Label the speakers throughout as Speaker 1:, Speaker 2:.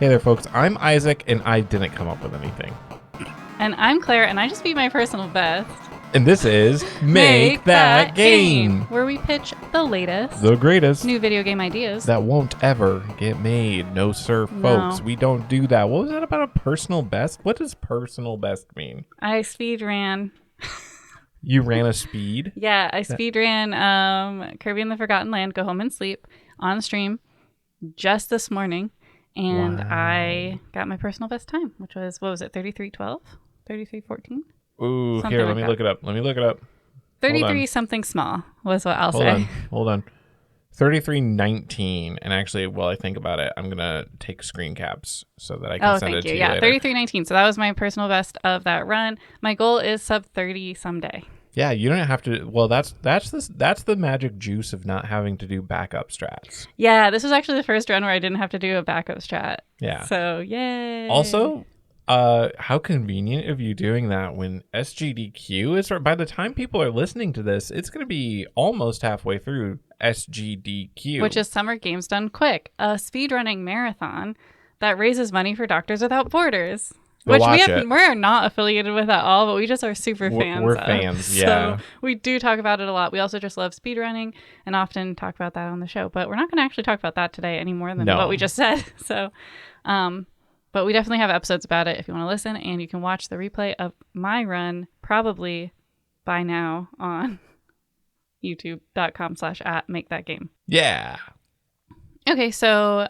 Speaker 1: Hey there, folks. I'm Isaac, and I didn't come up with anything.
Speaker 2: And I'm Claire, and I just beat my personal best.
Speaker 1: And this is Make That Game,
Speaker 2: where we pitch the latest,
Speaker 1: the greatest,
Speaker 2: new video game ideas
Speaker 1: that won't ever get made. No, sir, folks.
Speaker 2: No.
Speaker 1: We don't do that. What was that about a personal best? What does personal best mean?
Speaker 2: I speed ran.
Speaker 1: You ran a speed?
Speaker 2: Yeah, I speed ran Kirby and the Forgotten Land, Go Home and Sleep on stream just this morning. And
Speaker 1: Wow.
Speaker 2: I got my personal best time, which was, 33:12? 33:14?
Speaker 1: Ooh,
Speaker 2: Something
Speaker 1: here, let
Speaker 2: like
Speaker 1: me
Speaker 2: that.
Speaker 1: look it up.
Speaker 2: 33 something small was what I'll
Speaker 1: Hold
Speaker 2: say.
Speaker 1: on. 33:19. And actually, while I think about it, I'm going to take screen caps so that I can send it to you later.
Speaker 2: 33:19. So that was my personal best of that run. My goal is sub 30 someday.
Speaker 1: Yeah, you don't have to. Well, that's the magic juice of not having to do backup strats.
Speaker 2: Yeah, this was actually the first run where I didn't have to do a backup strat.
Speaker 1: Yeah.
Speaker 2: So, yay.
Speaker 1: Also, how convenient of you doing that when SGDQ is. By the time people are listening to this, it's going to be almost halfway through SGDQ,
Speaker 2: which is Summer Games Done Quick, a speedrunning marathon that raises money for Doctors Without Borders. Which we're not affiliated with at all, but we just are super fans.
Speaker 1: We're fans, yeah.
Speaker 2: So we do talk about it a lot. We also just love speedrunning and often talk about that on the show. But we're not going to actually talk about that today any more than what we just said. So, but we definitely have episodes about it if you want to listen. And you can watch the replay of my run probably by now on youtube.com/@makethatgame.
Speaker 1: Yeah.
Speaker 2: Okay, so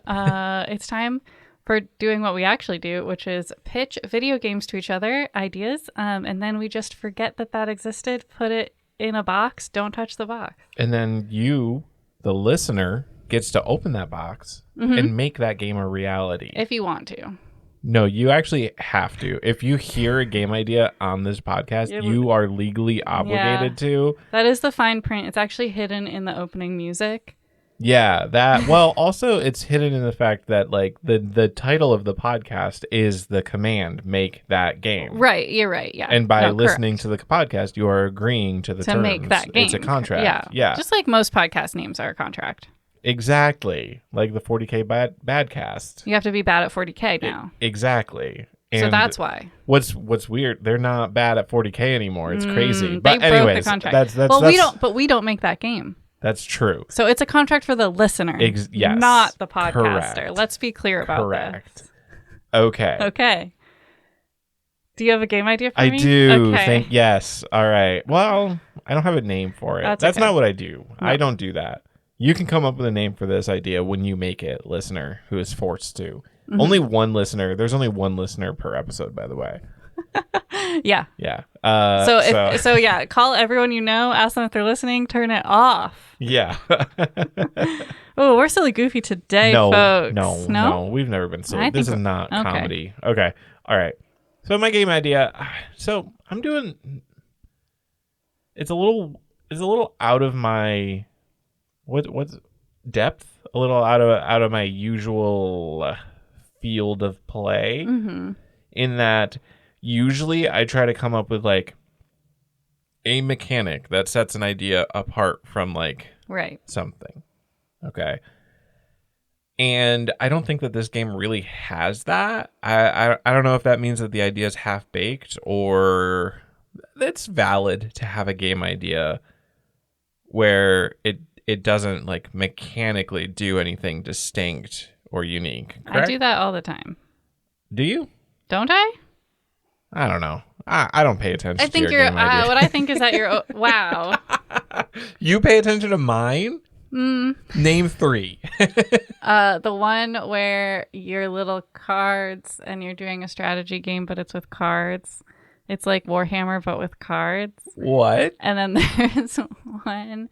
Speaker 2: it's time for doing what we actually do, which is pitch video games to each other, ideas, and then we just forget that existed, put it in a box, don't touch the box.
Speaker 1: And then you, the listener, gets to open that box and make that game a reality.
Speaker 2: If you want to.
Speaker 1: No, you actually have to. If you hear a game idea on this podcast, you are legally obligated to.
Speaker 2: That is the fine print. It's actually hidden in the opening music.
Speaker 1: Yeah, that. Well, also it's hidden in the fact that like the title of the podcast is the command "make that game."
Speaker 2: Right, you're right. Yeah,
Speaker 1: and by listening to the podcast, you are agreeing to the terms.
Speaker 2: To make that game.
Speaker 1: It's a contract.
Speaker 2: Yeah. Just like most podcast names are a contract.
Speaker 1: Exactly, like the 40K badcast.
Speaker 2: You have to be bad at 40K now.
Speaker 1: Exactly. And
Speaker 2: so that's why.
Speaker 1: What's weird? They're not bad at 40K anymore. It's crazy. But
Speaker 2: they
Speaker 1: anyways,
Speaker 2: broke the contract. We don't make that game.
Speaker 1: That's true.
Speaker 2: So it's a contract for the listener,
Speaker 1: yes,
Speaker 2: not the podcaster.
Speaker 1: Correct.
Speaker 2: Let's be clear about this.
Speaker 1: Okay.
Speaker 2: Okay. Do you have a game idea for
Speaker 1: me? I do.
Speaker 2: Okay.
Speaker 1: Yes. All right. Well, I don't have a name for it. That's
Speaker 2: okay.
Speaker 1: Not what I do.
Speaker 2: No.
Speaker 1: I don't do that. You can come up with a name for this idea when you make it, listener, who is forced to. Mm-hmm. Only one listener. There's only one listener per episode, by the way.
Speaker 2: Yeah.
Speaker 1: Yeah.
Speaker 2: So yeah, call everyone you know, ask them if they're listening, turn it off.
Speaker 1: Yeah.
Speaker 2: Oh, we're silly goofy today, folks.
Speaker 1: No, we've never been silly. This is not comedy. Okay. All right. So my game idea. So I'm doing. It's a little out of my what's depth. A little out of my usual field of play.
Speaker 2: Mm-hmm.
Speaker 1: In that. Usually I try to come up with like a mechanic that sets an idea apart from like something. Okay. And I don't think that this game really has that. I don't know if that means that the idea is half baked or it's valid to have a game idea where it doesn't like mechanically do anything distinct or unique. Correct?
Speaker 2: I do that all the time.
Speaker 1: Do you?
Speaker 2: Don't I?
Speaker 1: I don't know. I don't pay attention to your game idea.
Speaker 2: What I think is that you're... wow.
Speaker 1: You pay attention to mine? Name 3.
Speaker 2: The one where your little cards and you're doing a strategy game, but it's with cards. It's like Warhammer, but with cards.
Speaker 1: What?
Speaker 2: And then there's one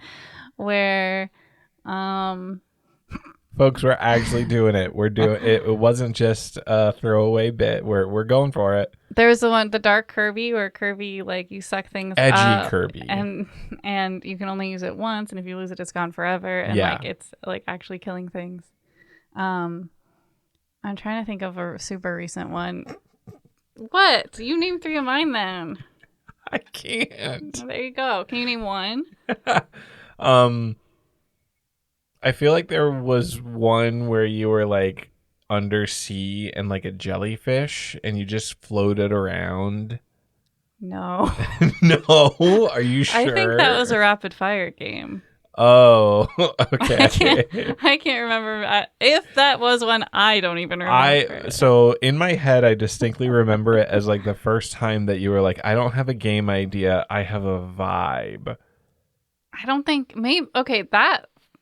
Speaker 2: where...
Speaker 1: Folks, we're actually doing it. We're doing it. It wasn't just a throwaway bit. We're going for it.
Speaker 2: There's the dark Kirby where Kirby like you suck things
Speaker 1: edgy
Speaker 2: up,
Speaker 1: Kirby,
Speaker 2: and you can only use it once, and if you lose it, it's gone forever, and like it's like actually killing things. I'm trying to think of a super recent one. What? You name 3 of mine then.
Speaker 1: I can't.
Speaker 2: There you go. Can you name one?
Speaker 1: I feel like there was one where you were like undersea and like a jellyfish and you just floated around?
Speaker 2: No.
Speaker 1: No? Are you sure?
Speaker 2: I think that was a rapid fire game.
Speaker 1: Oh, okay.
Speaker 2: I can't remember. If that was one, I don't even remember.
Speaker 1: So in my head, I distinctly remember it as like the first time that you were like, I don't have a game idea. I have a vibe.
Speaker 2: I don't think, okay,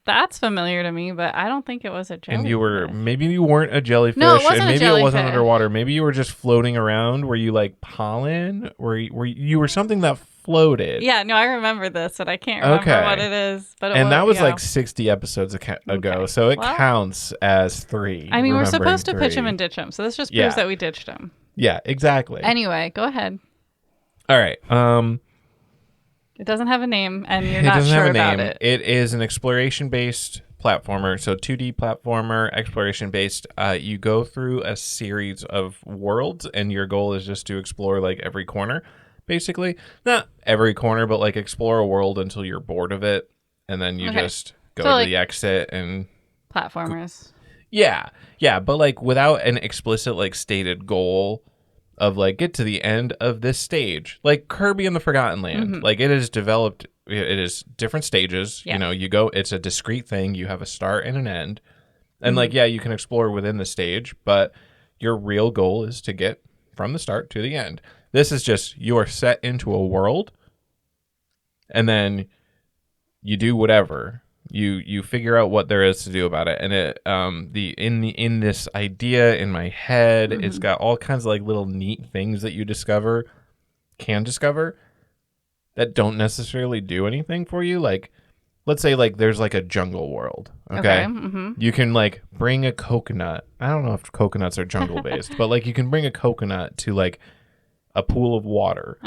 Speaker 2: that's familiar to me, but I don't think it was a jellyfish.
Speaker 1: And maybe you weren't a jellyfish.
Speaker 2: No, it wasn't
Speaker 1: and maybe
Speaker 2: it
Speaker 1: wasn't underwater. Maybe you were just floating around. Were you like pollen? Were you were something that floated?
Speaker 2: Yeah, no, I remember this, but I can't remember what it is. But
Speaker 1: that was like 60 episodes ago, so it counts as 3.
Speaker 2: I mean, we're supposed to pitch him and ditch him, so this just proves that we ditched him.
Speaker 1: Yeah, exactly.
Speaker 2: Anyway, go ahead.
Speaker 1: All right.
Speaker 2: It doesn't have a name, and you're not sure about it.
Speaker 1: It is an exploration-based platformer, so 2D platformer, exploration-based. You go through a series of worlds, and your goal is just to explore like every corner, basically. Not every corner, but like explore a world until you're bored of it, and then you just go to the exit and
Speaker 2: platformers.
Speaker 1: Yeah, but like without an explicit like stated goal of like get to the end of this stage, like Kirby and the Forgotten Land. Like it is developed, it is different stages. You know, you go, it's a discrete thing. You have a start and an end, and like you can explore within the stage, but your real goal is to get from the start to the end. This is just you are set into a world, and then you do whatever. You figure out what there is to do about it, and it in this idea in my head, it's got all kinds of like little neat things that you can discover that don't necessarily do anything for you. Like, let's say like there's like a jungle world. Okay. You can like bring a coconut. I don't know if coconuts are jungle based, but like you can bring a coconut to like a pool of water,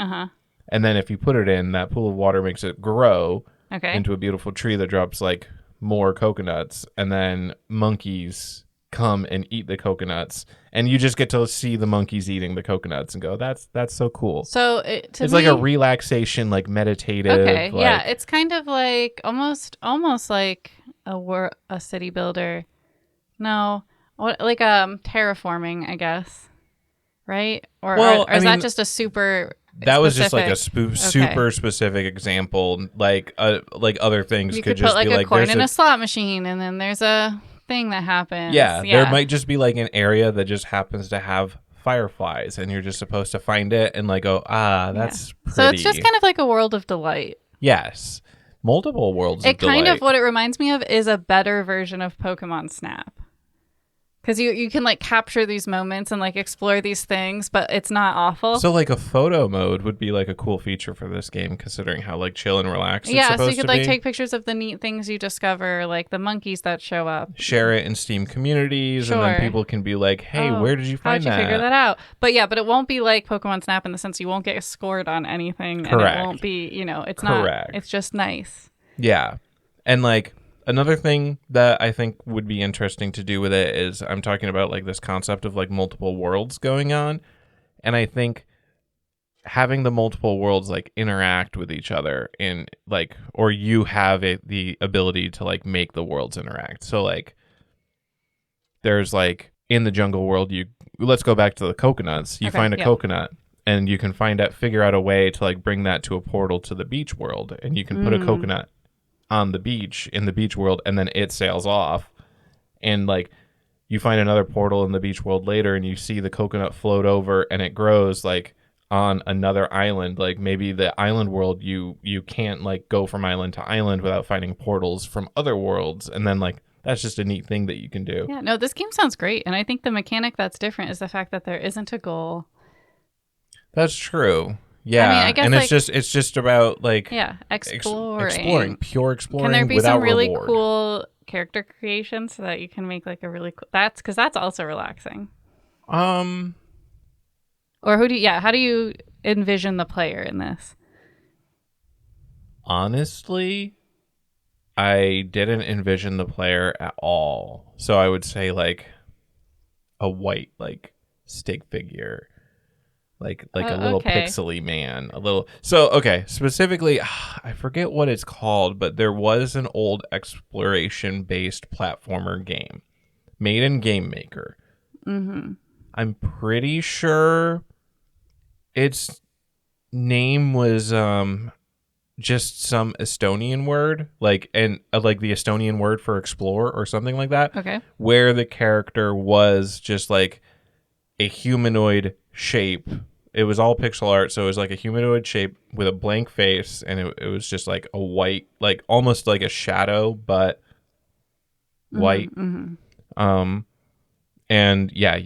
Speaker 1: and then if you put it in that pool of water, makes it grow. Into a beautiful tree that drops like more coconuts, and then monkeys come and eat the coconuts, and you just get to see the monkeys eating the coconuts and go, that's so cool.
Speaker 2: So
Speaker 1: it's like a relaxation, like meditative.
Speaker 2: Okay, yeah, it's kind of like almost like a city builder. No, like terraforming, I guess, right? Or is that just a super?
Speaker 1: That was just like a super specific example. Like other things
Speaker 2: you
Speaker 1: could
Speaker 2: just
Speaker 1: be like
Speaker 2: a
Speaker 1: like
Speaker 2: coin in a slot machine, and then there's a thing that happens.
Speaker 1: Yeah, there might just be like an area that just happens to have fireflies, and you're just supposed to find it and like go, that's pretty.
Speaker 2: So it's just kind of like a world of delight.
Speaker 1: Yes, multiple worlds of delight.
Speaker 2: It kind of what it reminds me of is a better version of Pokemon Snap. Because you can like capture these moments and like explore these things, but it's not awful.
Speaker 1: So like a photo mode would be like a cool feature for this game, considering how like chill and relaxed it's supposed to be.
Speaker 2: Yeah, so you could like take pictures of the neat things you discover, like the monkeys that show up.
Speaker 1: Share it in Steam communities, and then people can be like, hey, where did you find that?
Speaker 2: How'd you figure that out? But yeah, but it won't be like Pokemon Snap in the sense you won't get scored on anything.
Speaker 1: Correct.
Speaker 2: And it won't be, it's not, it's just nice.
Speaker 1: Yeah. And like, another thing that I think would be interesting to do with it is I'm talking about like this concept of like multiple worlds going on. And I think having the multiple worlds like interact with each other in like, or you have the ability to like make the worlds interact. So like there's like in the jungle world, let's go back to the coconuts. You find a coconut and you can figure out a way to like bring that to a portal to the beach world. And you can put a coconut on the beach in the beach world, and then it sails off, and like you find another portal in the beach world later, and you see the coconut float over, and it grows like on another island. Like maybe the island world, you can't like go from island to island without finding portals from other worlds, and then like that's just a neat thing that you can do.
Speaker 2: Yeah, no, this game sounds great, and I think the mechanic that's different is the fact that there isn't a goal.
Speaker 1: That's true. Yeah,
Speaker 2: I guess,
Speaker 1: and it's just about like
Speaker 2: exploring,
Speaker 1: pure exploring.
Speaker 2: Can there be
Speaker 1: without
Speaker 2: some really
Speaker 1: reward.
Speaker 2: Cool character creation so that you can make like a really cool? That's also relaxing. Or how do you envision the player in this?
Speaker 1: Honestly, I didn't envision the player at all. So I would say like a white like stick figure. Like a little pixely man, specifically, I forget what it's called, but there was an old exploration-based platformer game made in Game Maker
Speaker 2: Mm-hmm.
Speaker 1: I'm pretty sure its name was just some Estonian word, like the Estonian word for explore or something like that.
Speaker 2: Okay.
Speaker 1: Where the character was just like a humanoid shape. It was all pixel art, so it was like a humanoid shape with a blank face, and it was just like a white, like almost like a shadow, but white.
Speaker 2: Mm-hmm.
Speaker 1: And yeah,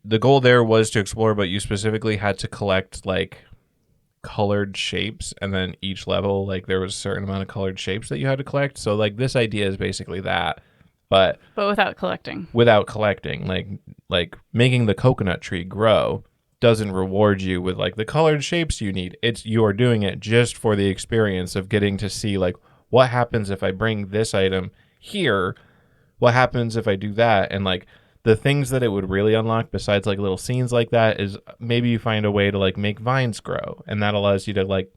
Speaker 1: the goal there was to explore, but you specifically had to collect like colored shapes, and then each level, like there was a certain amount of colored shapes that you had to collect. So like this idea is basically that, but
Speaker 2: without collecting.
Speaker 1: Like making the coconut tree grow doesn't reward you with like the colored shapes you need. You are doing it just for the experience of getting to see like what happens if I bring this item here, what happens if I do that, and like the things that it would really unlock besides like little scenes like that is maybe you find a way to like make vines grow, and that allows you to like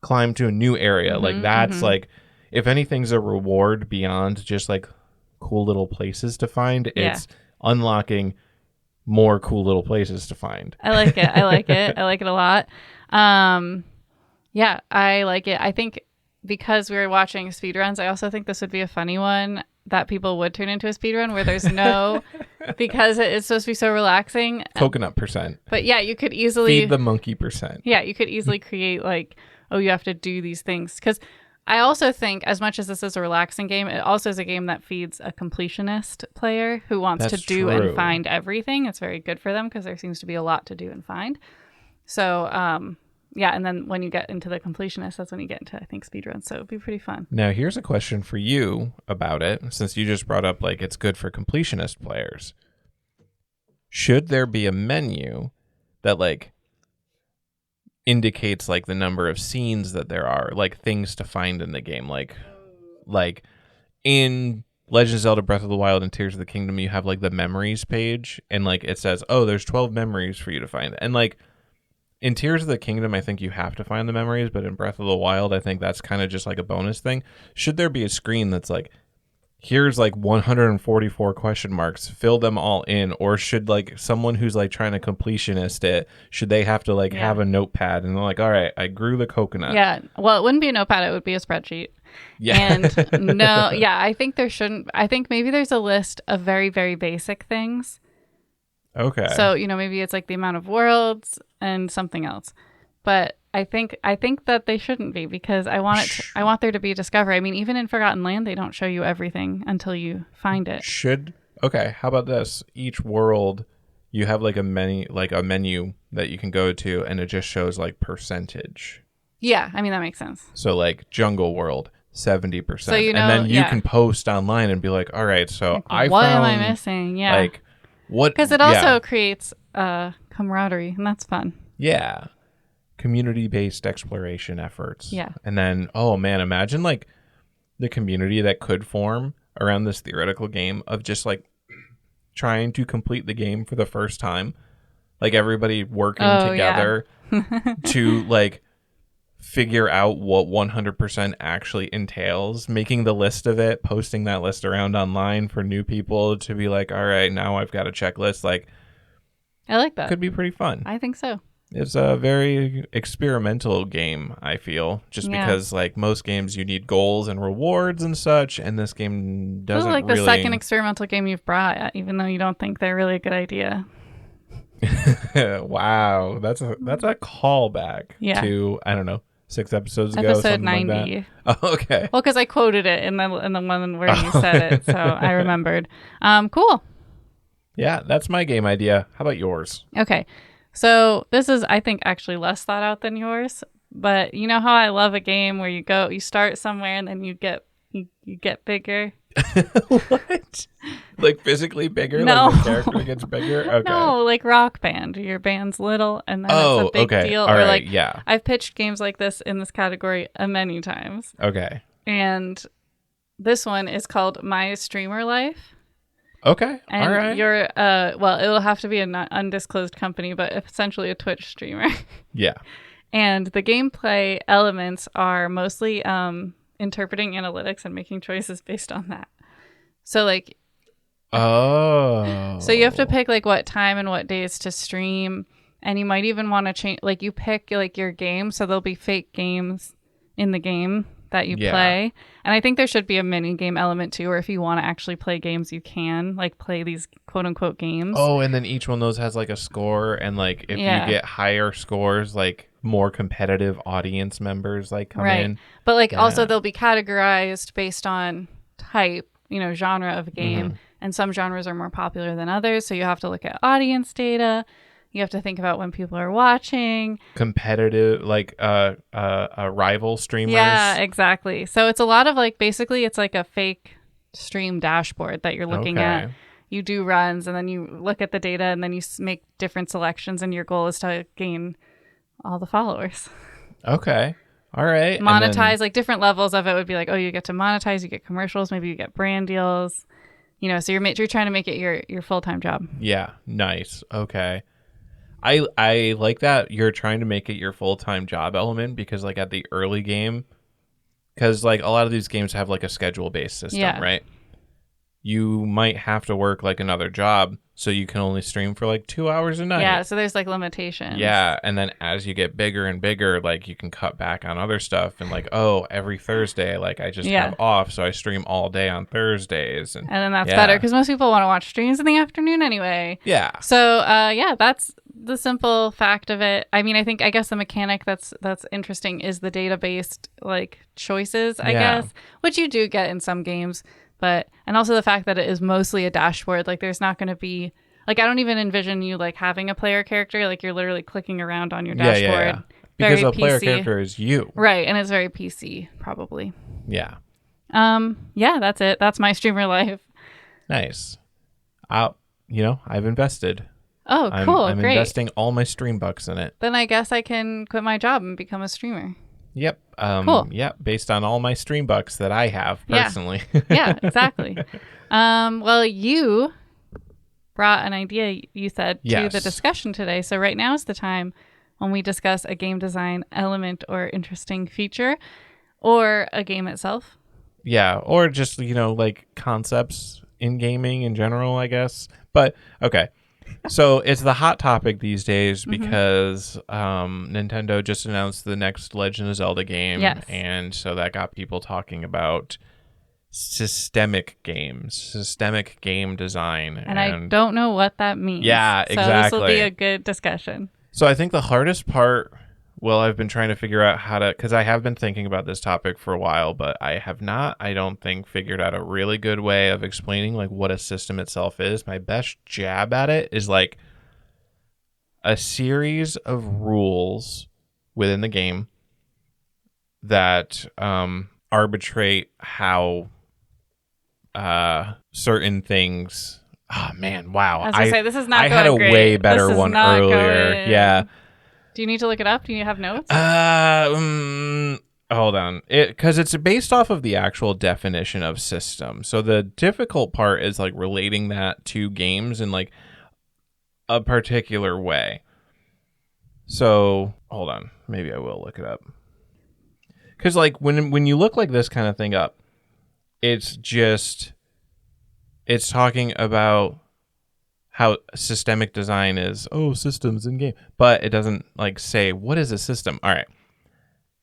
Speaker 1: climb to a new area.
Speaker 2: Mm-hmm,
Speaker 1: like that's
Speaker 2: mm-hmm.
Speaker 1: like, if anything's a reward beyond just like cool little places to find, it's unlocking more cool little places to find.
Speaker 2: I like it. I like it a lot. Yeah, I like it. I think because we were watching speedruns, I also think this would be a funny one that people would turn into a speedrun where there's no, because it's supposed to be so relaxing.
Speaker 1: Coconut percent.
Speaker 2: But yeah, you could easily
Speaker 1: feed the monkey percent.
Speaker 2: Yeah, you could easily create like, oh, you have to do these things. Because I also think, as much as this is a relaxing game, it also is a game that feeds a completionist player who wants to do and find everything. It's very good for them because there seems to be a lot to do and find. So, yeah, and then when you get into the completionist, that's when you get into, I think, speedruns. So it'd be pretty fun.
Speaker 1: Now, here's a question for you about it, since you just brought up, like, it's good for completionist players. Should there be a menu that, like, indicates like the number of scenes that there are, like things to find in the game, like in Legend of Zelda Breath of the Wild and Tears of the Kingdom, you have like the memories page, and like it says, oh, there's 12 memories for you to find. And like in Tears of the Kingdom, I think you have to find the memories, but in Breath of the Wild, I think that's kind of just like a bonus thing. Should there be a screen that's like, here's like 144 question marks, fill them all in? Or should like someone who's like trying to completionist it, should they have to like have a notepad and they're like, all right, I grew the coconut?
Speaker 2: Yeah. Well, it wouldn't be a notepad. It would be a spreadsheet. Yeah. And no, yeah, I think there shouldn't. I think maybe there's a list of very, very basic things.
Speaker 1: Okay.
Speaker 2: So, maybe it's like the amount of worlds and something else. But I think that they shouldn't be, because I want there to be a discovery. I mean, even in Forgotten Land, they don't show you everything until you find it.
Speaker 1: Okay, how about this? Each world, you have like a menu that you can go to, and it just shows like percentage.
Speaker 2: Yeah, I mean, that makes sense.
Speaker 1: So like Jungle World, 70%. So and then you can post online and be like, all right, so like,
Speaker 2: what am I missing? Yeah.
Speaker 1: Like what?
Speaker 2: Because it also creates camaraderie, and that's fun.
Speaker 1: Yeah. Community-based exploration efforts.
Speaker 2: Yeah.
Speaker 1: And then, oh man, imagine like the community that could form around this theoretical game of just like trying to complete the game for the first time. Like everybody working together to like figure out what 100% actually entails, making the list of it, posting that list around online for new people to be like, all right, now I've got a checklist. Like,
Speaker 2: I like that.
Speaker 1: Could be pretty fun.
Speaker 2: I think so.
Speaker 1: It's a very experimental game, I feel, just because like most games you need goals and rewards and such, and this game doesn't really. This is like the second experimental game you've brought, even though you don't think they're really a good idea. Wow, that's a callback to, I don't know, 6 episodes ago.
Speaker 2: Episode 90.
Speaker 1: Like that. Oh, okay.
Speaker 2: Well, because I quoted it in the one where you said it, so I remembered. Cool.
Speaker 1: Yeah, that's my game idea. How about yours?
Speaker 2: Okay. So this is, I think, actually less thought out than yours. But you know how I love a game where you start somewhere and then you get bigger?
Speaker 1: What? Like physically bigger?
Speaker 2: No.
Speaker 1: Like the character gets bigger? Okay.
Speaker 2: No, like Rock Band. Your band's little and then it's a big deal.
Speaker 1: All right, yeah.
Speaker 2: I've pitched games like this in this category many times.
Speaker 1: Okay.
Speaker 2: And this one is called My Streamer Life.
Speaker 1: Okay.
Speaker 2: And
Speaker 1: all right.
Speaker 2: You're it'll have to be an undisclosed company, but essentially a Twitch streamer.
Speaker 1: Yeah.
Speaker 2: And the gameplay elements are mostly interpreting analytics and making choices based on that. So like
Speaker 1: Oh.
Speaker 2: So you have to pick like what time and what days to stream, and you might even want to change, like you pick like your game, so there'll be fake games in the game that you play. And I think there should be a mini game element too, or if you want to actually play games, you can like play these quote unquote games.
Speaker 1: Oh, and then each one of those has like a score, and like if you get higher scores, like more competitive audience members like come in.
Speaker 2: But like also they'll be categorized based on type, genre of game. And some genres are more popular than others, so you have to look at audience data. You have to think about when people are watching.
Speaker 1: Competitive, like rival streamers.
Speaker 2: Yeah, exactly. So it's a lot of like, basically it's like a fake stream dashboard that you're looking at. You do runs, and then you look at the data, and then you make different selections, and your goal is to gain all the followers.
Speaker 1: Okay. All right.
Speaker 2: Monetize, like different levels of it would be like, oh, you get to monetize, you get commercials, maybe you get brand deals. So you're trying to make it your full-time job.
Speaker 1: Yeah, nice. Okay. I like that you're trying to make it your full-time job element, because like at the early game, because like a lot of these games have like a schedule-based system, right? You might have to work like another job, so you can only stream for like 2 hours a night.
Speaker 2: Yeah, so there's like limitations.
Speaker 1: Yeah, and then as you get bigger and bigger, like you can cut back on other stuff, and like, oh, every Thursday, like I just have off, so I stream all day on Thursdays. And
Speaker 2: then that's better, because most people want to watch streams in the afternoon anyway.
Speaker 1: Yeah.
Speaker 2: So that's the simple fact of it. I mean, I guess the mechanic that's interesting is the data-based like choices, I guess, which you do get in some games. And also the fact that it is mostly a dashboard, like there's not going to be, like I don't even envision you like having a player character, like you're literally clicking around on your dashboard. Yeah.
Speaker 1: Because a player character is you.
Speaker 2: Right, and it's very PC, probably.
Speaker 1: Yeah.
Speaker 2: Yeah, that's it. That's my streamer life.
Speaker 1: Nice. I've invested.
Speaker 2: Oh, cool.
Speaker 1: I'm
Speaker 2: great.
Speaker 1: investing all my stream bucks in it.
Speaker 2: Then I guess I can quit my job and become a streamer.
Speaker 1: Yep.
Speaker 2: Cool.
Speaker 1: Yep. Based on all my stream bucks that I have personally.
Speaker 2: Yeah, exactly. Well, you brought an idea, you said, to the discussion today. So right now is the time when we discuss a game design element or interesting feature, or a game itself.
Speaker 1: Yeah. Or just, like concepts in gaming in general, I guess. But okay. So it's the hot topic these days because Nintendo just announced the next Legend of Zelda game.
Speaker 2: Yes.
Speaker 1: And so that got people talking about systemic games, systemic game design.
Speaker 2: And I don't know what that means.
Speaker 1: Yeah, exactly.
Speaker 2: So this will be a good discussion.
Speaker 1: So I think the hardest part, I've been trying to figure out how to, because I have been thinking about this topic for a while, but I have not, I don't think, figured out a really good way of explaining like what a system itself is. My best jab at it is like a series of rules within the game that arbitrate how certain things. Oh man, wow!
Speaker 2: As I say, this is not.
Speaker 1: I had a
Speaker 2: great.
Speaker 1: way better one earlier. Yeah.
Speaker 2: Do you need to look it up? Do you have notes?
Speaker 1: Hold on. Because it's based off of the actual definition of system. So the difficult part is like relating that to games in like a particular way. So hold on. Maybe I will look it up. Because like when you look like this kind of thing up, it's talking about how systemic design is, systems in game. But it doesn't like say, what is a system? All right.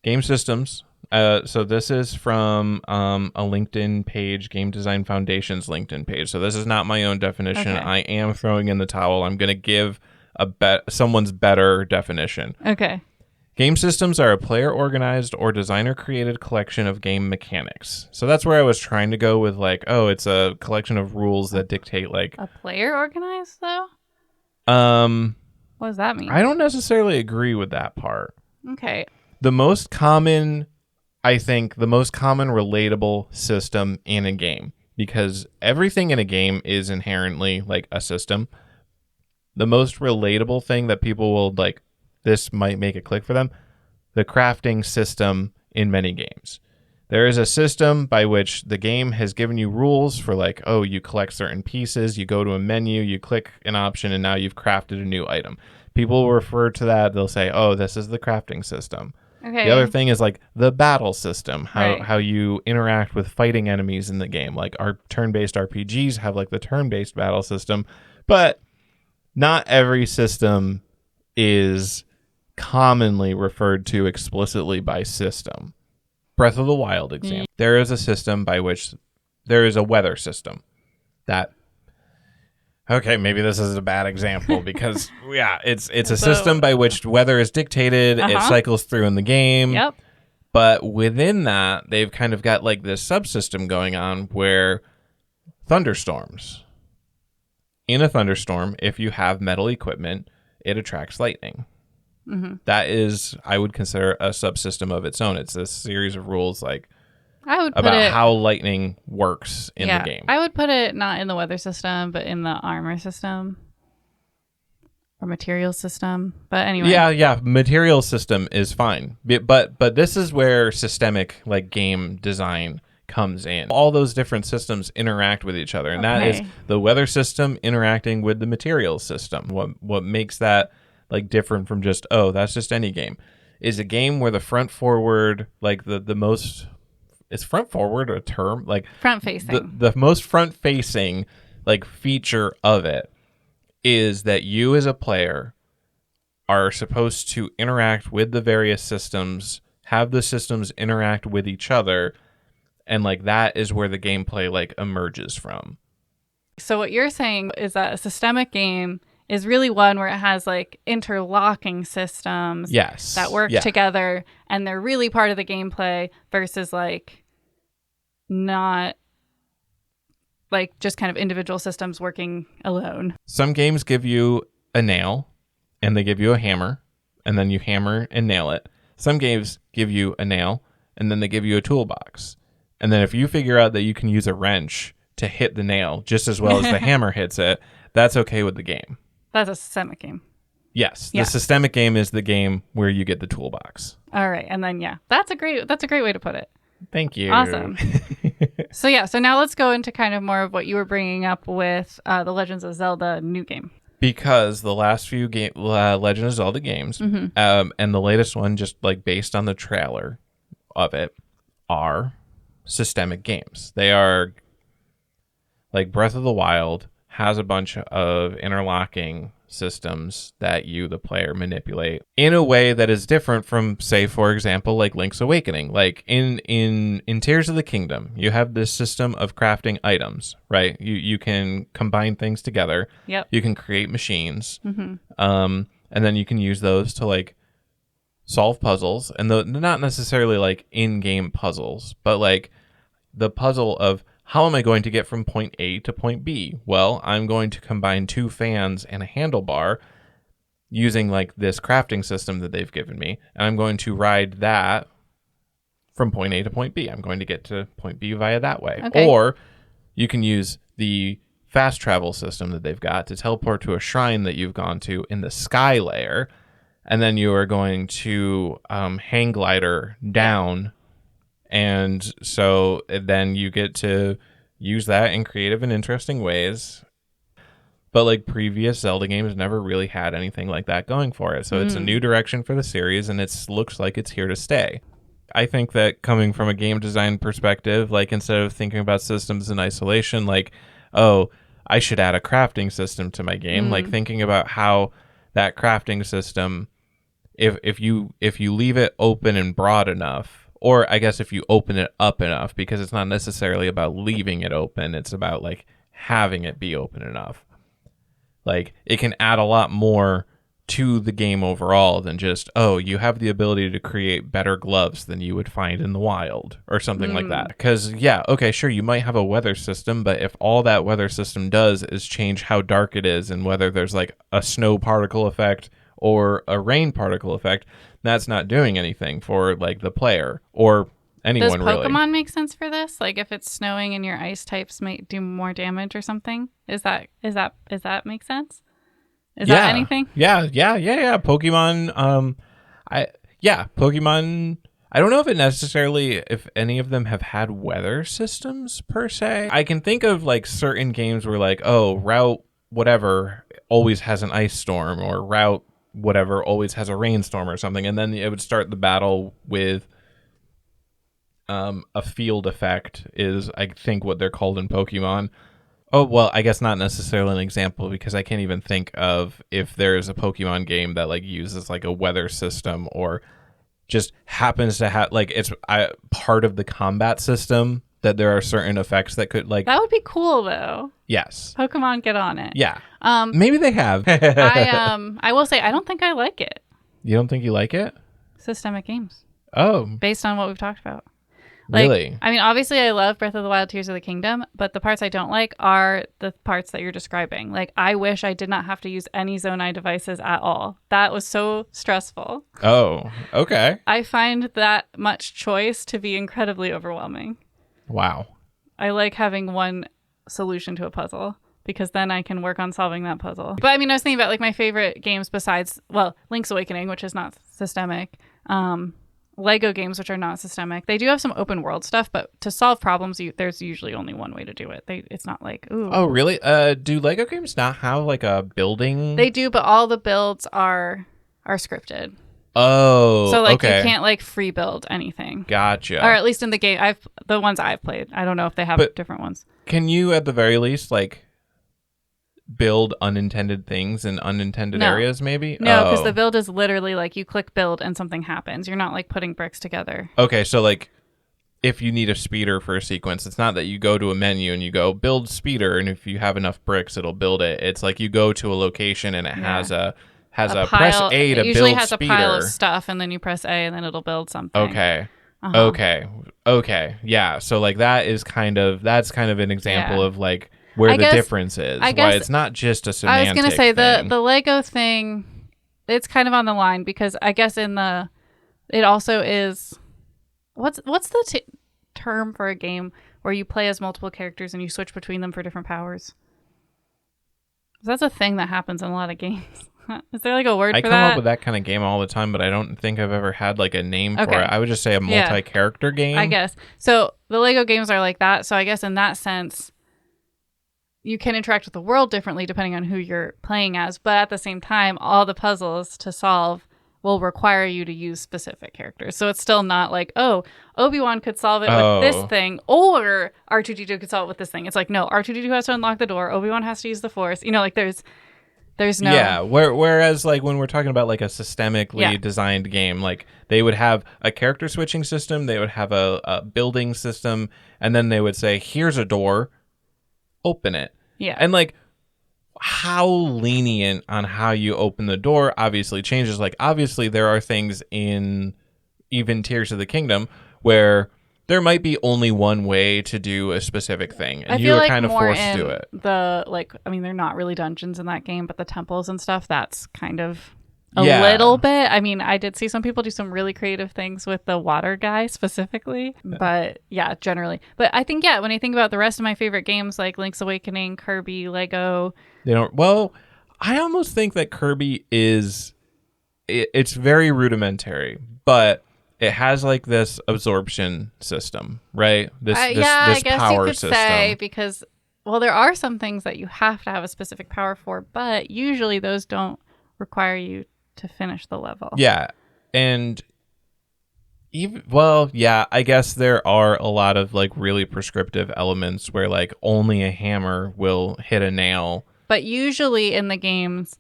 Speaker 1: Game systems. So this is from a LinkedIn page, Game Design Foundation's LinkedIn page. So this is not my own definition. Okay. I am throwing in the towel. I'm going to give someone's better definition.
Speaker 2: Okay.
Speaker 1: Game systems are a player-organized or designer-created collection of game mechanics. So that's where I was trying to go with like, it's a collection of rules that dictate like...
Speaker 2: A player-organized, though? What does that mean?
Speaker 1: I don't necessarily agree with that part.
Speaker 2: Okay.
Speaker 1: The most common relatable system in a game, because everything in a game is inherently like a system. The most relatable thing that people will like, this might make it click for them, the crafting system in many games. There is a system by which the game has given you rules for like, you collect certain pieces, you go to a menu, you click an option, and now you've crafted a new item. People will refer to that, they'll say, this is the crafting system. The other thing is like the battle system, how you interact with fighting enemies in the game. Like our turn-based RPGs have like the turn-based battle system, but not every system is commonly referred to explicitly by system. Breath of the Wild example. There is a system by which there is a weather system that, okay, maybe this is a bad example because it's a system by which weather is dictated. It cycles through in the game.
Speaker 2: Yep.
Speaker 1: But within that, they've kind of got like this subsystem going on where thunderstorms. In a thunderstorm, if you have metal equipment, it attracts lightning. Mm-hmm. That is, I would consider a subsystem of its own. It's a series of rules like about how lightning works in the game.
Speaker 2: I would put it not in the weather system, but in the armor system or material system. But anyway.
Speaker 1: Yeah. Material system is fine. But this is where systemic like game design comes in. All those different systems interact with each other. And that is the weather system interacting with the materials system. What makes that like different from just, that's just any game, is a game where the front forward, like the most... Is front forward a term? Like
Speaker 2: front facing.
Speaker 1: The most front facing like feature of it is that you as a player are supposed to interact with the various systems, have the systems interact with each other, and like that is where the gameplay like emerges from.
Speaker 2: So what you're saying is that a systemic game is really one where it has like interlocking systems that work together and they're really part of the gameplay versus like not like just kind of individual systems working alone.
Speaker 1: Some games give you a nail and they give you a hammer and then you hammer and nail it. Some games give you a nail and then they give you a toolbox. And then if you figure out that you can use a wrench to hit the nail just as well as the hammer hits it, that's okay with the game.
Speaker 2: That's a systemic game.
Speaker 1: Yes. The systemic game is the game where you get the toolbox.
Speaker 2: All right. And then, that's a great way to put it.
Speaker 1: Thank you.
Speaker 2: Awesome. So now let's go into kind of more of what you were bringing up with the Legends of Zelda new game.
Speaker 1: Because the last few Legend of Zelda games, and the latest one, just like based on the trailer of it, are systemic games. They are like Breath of the Wild has a bunch of interlocking systems that you, the player, manipulate in a way that is different from, say, for example, like Link's Awakening. Like in Tears of the Kingdom, you have this system of crafting items, right? You can combine things together.
Speaker 2: Yep.
Speaker 1: You can create machines. Mm-hmm. And then you can use those to like solve puzzles, and not necessarily like in-game puzzles, but like the puzzle of, how am I going to get from point A to point B? Well, I'm going to combine two fans and a handlebar using like this crafting system that they've given me. And I'm going to ride that from point A to point B. I'm going to get to point B via that way. Okay. Or you can use the fast travel system that they've got to teleport to a shrine that you've gone to in the sky layer. And then you are going to hang glider down. And so then you get to use that in creative and interesting ways. But like previous Zelda games never really had anything like that going for it. So it's a new direction for the series, and it looks like it's here to stay. I think that coming from a game design perspective, like instead of thinking about systems in isolation, like, oh, I should add a crafting system to my game, like thinking about how that crafting system, if you leave it open and broad enough, or I guess if you open it up enough, because it's not necessarily about leaving it open, it's about like having it be open enough. Like it can add a lot more to the game overall than just, oh, you have the ability to create better gloves than you would find in the wild or something like that. Because okay, sure, you might have a weather system, but if all that weather system does is change how dark it is and whether there's like a snow particle effect or a rain particle effect, that's not doing anything for like the player or anyone.
Speaker 2: Does Pokemon make sense for this? Like if it's snowing and your ice types might do more damage or something? Is that make sense? Is that anything?
Speaker 1: Yeah. Pokemon. Pokemon. I don't know if any of them have had weather systems per se. I can think of like certain games where like, oh, Route whatever always has an ice storm, or Route whatever always has a rainstorm or something, and then it would start the battle with a field effect is, I think, what they're called in Pokemon. Oh, well, I guess not necessarily an example, because I can't even think of if there's a Pokemon game that like uses like a weather system or just happens to have like it's part of the combat system that there are certain effects that could like.
Speaker 2: That would be cool though.
Speaker 1: Yes.
Speaker 2: Pokemon, get on it.
Speaker 1: Yeah. Maybe they have.
Speaker 2: I will say I don't think I like it.
Speaker 1: You don't think you like it?
Speaker 2: Systemic games.
Speaker 1: Oh.
Speaker 2: Based on what we've talked about. Like, really? I mean, obviously I love Breath of the Wild, Tears of the Kingdom, but the parts I don't like are the parts that you're describing. Like, I wish I did not have to use any Zonai devices at all. That was so stressful.
Speaker 1: Oh, okay.
Speaker 2: I find that much choice to be incredibly overwhelming.
Speaker 1: Wow.
Speaker 2: I like having one solution to a puzzle, because then I can work on solving that puzzle. But I mean, I was thinking about like my favorite games besides, well, Link's Awakening, which is not systemic, Lego games, which are not systemic. They do have some open world stuff, but to solve problems, there's usually only one way to do it. It's not like, ooh.
Speaker 1: Oh, really? Do Lego games not have like a building?
Speaker 2: They do, but all the builds are scripted.
Speaker 1: Oh,
Speaker 2: so like
Speaker 1: okay.
Speaker 2: You can't like free build anything.
Speaker 1: Gotcha.
Speaker 2: Or at least in the game, the ones I've played. I don't know if they have different ones.
Speaker 1: Can you, at the very least, like build unintended things in unintended areas, maybe?
Speaker 2: No, because the build is literally like you click build and something happens. You're not like putting bricks together.
Speaker 1: Okay, so like if you need a speeder for a sequence, it's not that you go to a menu and you go build speeder, and if you have enough bricks, it'll build it. It's like you go to a location and it has a pile, press A to build speeder. It usually has a pile of stuff, and then you press A and then it'll build something. Okay. Okay. Yeah. So like that's kind of an example of like where the difference is. Why it's not just a semantic
Speaker 2: I was going to say
Speaker 1: thing.
Speaker 2: the Lego thing, it's kind of on the line, because I guess it also is, what's the term for a game where you play as multiple characters and you switch between them for different powers? That's a thing that happens in a lot of games. Is there like a word for that?
Speaker 1: I come up with that kind of game all the time, but I don't think I've ever had like a name for it. I would just say a multi-character game.
Speaker 2: I guess. So the Lego games are like that. So I guess in that sense, you can interact with the world differently depending on who you're playing as. But at the same time, all the puzzles to solve will require you to use specific characters. So it's still not like, oh, Obi-Wan could solve it with this thing, or R2-D2 could solve it with this thing. It's like, no, R2-D2 has to unlock the door. Obi-Wan has to use the Force. You know, like there's no...
Speaker 1: Yeah, whereas like when we're talking about like a systemically designed game, like they would have a character switching system, they would have a building system, and then they would say, here's a door, open it.
Speaker 2: Yeah.
Speaker 1: And like how lenient on how you open the door obviously changes. Like obviously there are things in even Tears of the Kingdom where there might be only one way to do a specific thing, and you are kind of forced to do it.
Speaker 2: They're not really dungeons in that game, but the temples and stuff, that's kind of a little bit. I mean, I did see some people do some really creative things with the water guy specifically, but yeah, generally. But I think, when I think about the rest of my favorite games like Link's Awakening, Kirby, Lego.
Speaker 1: I almost think that Kirby it's very rudimentary, but it has like this absorption system, right? This
Speaker 2: I guess
Speaker 1: power
Speaker 2: you could
Speaker 1: system.
Speaker 2: say, because there are some things that you have to have a specific power for, but usually those don't require you to finish the level.
Speaker 1: Yeah. And I guess there are a lot of like really prescriptive elements where like only a hammer will hit a nail.
Speaker 2: But usually in the games,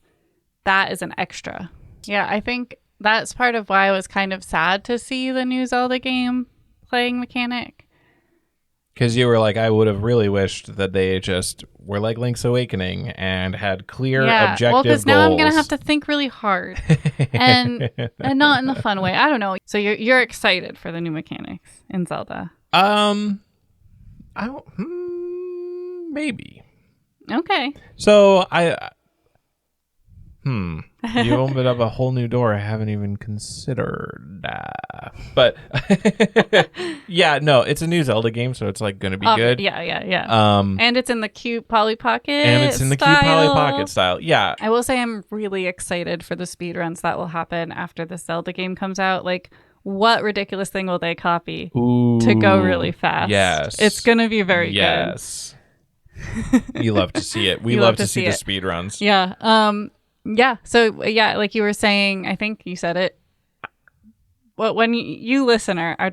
Speaker 2: that is an extra. Yeah, I think that's part of why I was kind of sad to see the new Zelda game playing mechanic.
Speaker 1: Because you were like, I would have really wished that they just were like Link's Awakening and had clear objective goals.
Speaker 2: Because now I'm going to have to think really hard and not in the fun way. I don't know. So you're excited for the new mechanics in Zelda?
Speaker 1: Maybe.
Speaker 2: Okay.
Speaker 1: So you opened up a whole new door I haven't even considered. But it's a new Zelda game, so it's like going to be good.
Speaker 2: Yeah. And it's in the cute Polly Pocket
Speaker 1: style. Yeah.
Speaker 2: I will say I'm really excited for the speedruns that will happen after the Zelda game comes out. Like, what ridiculous thing will they copy to go really fast?
Speaker 1: Yes.
Speaker 2: It's going to be very good.
Speaker 1: Yes. You love to see it. We love to see the speedruns.
Speaker 2: Yeah. Yeah. So yeah, like you were saying, I think you said it. Well, when you listener are